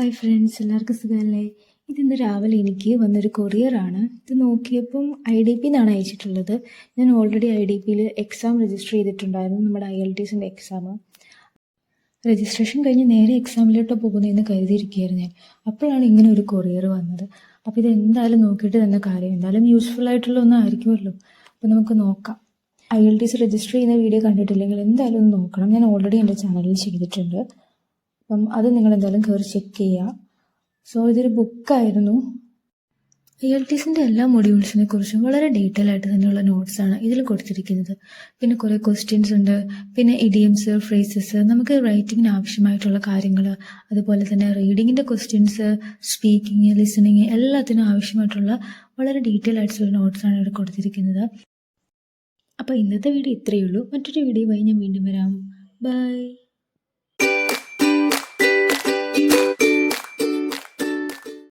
Hi friends, എല്ലാവർക്കും സുഖമല്ലേ? ഇതിന്ന് രാവിലെ എനിക്ക് വന്നൊരു കൊറിയറാണ്. ഇത് നോക്കിയപ്പം IDP എന്നാണ് അയച്ചിട്ടുള്ളത്. ഞാൻ ഓൾറെഡി IDPയിൽ എക്സാം രജിസ്റ്റർ ചെയ്തിട്ടുണ്ടായിരുന്നു, നമ്മുടെ IELTSൻ്റെ എക്സാം. രജിസ്ട്രേഷൻ കഴിഞ്ഞ് നേരെ എക്സാമിലോട്ട് പോകുന്നതെന്ന് കരുതിയിരിക്കുകയായിരുന്നു ഞാൻ. അപ്പോഴാണ് ഇങ്ങനെ ഒരു കൊറിയർ വന്നത്. അപ്പോൾ ഇത് എന്തായാലും നോക്കിയിട്ട് തന്നെ കാര്യം, എന്തായാലും യൂസ്ഫുൾ ആയിട്ടുള്ള ഒന്നായിരിക്കുമല്ലോ. അപ്പോൾ നമുക്ക് നോക്കാം. IELTS രജിസ്റ്റർ ചെയ്യുന്ന വീഡിയോ കണ്ടിട്ടില്ലെങ്കിൽ എന്തായാലും ഒന്ന് നോക്കണം. ഞാൻ ഓൾറെഡി എൻ്റെ ചാനലിൽ ചെയ്തിട്ടുണ്ട്. അപ്പം അത് നിങ്ങൾ എന്തായാലും കയറി ചെക്ക് ചെയ്യുക. സോ ഇതൊരു ബുക്കായിരുന്നു. IELTSൻ്റെ എല്ലാ മൊഡ്യൂൾസിനെ കുറിച്ചും വളരെ ഡീറ്റെയിൽ ആയിട്ട് തന്നെയുള്ള നോട്ട്സാണ് ഇതിൽ കൊടുത്തിരിക്കുന്നത്. പിന്നെ കുറേ ക്വസ്റ്റ്യൻസ് ഉണ്ട്, പിന്നെ ഇഡിയംസ്, ഫ്രേസസ്, നമുക്ക് റൈറ്റിങ്ങിന് ആവശ്യമായിട്ടുള്ള കാര്യങ്ങൾ, അതുപോലെ തന്നെ റീഡിങ്ങിൻ്റെ ക്വസ്റ്റ്യൻസ്, സ്പീക്കിങ്, ലിസണിങ്, എല്ലാത്തിനും ആവശ്യമായിട്ടുള്ള വളരെ ഡീറ്റെയിൽ ആയിട്ടുള്ള നോട്ട്സാണ് ഇവിടെ കൊടുത്തിരിക്കുന്നത്. അപ്പോൾ ഇന്നത്തെ വീഡിയോ ഇത്രയേ ഉള്ളൂ. മറ്റൊരു വീഡിയോയുമായി ഞാൻ വീണ്ടും വരാം. ബൈ.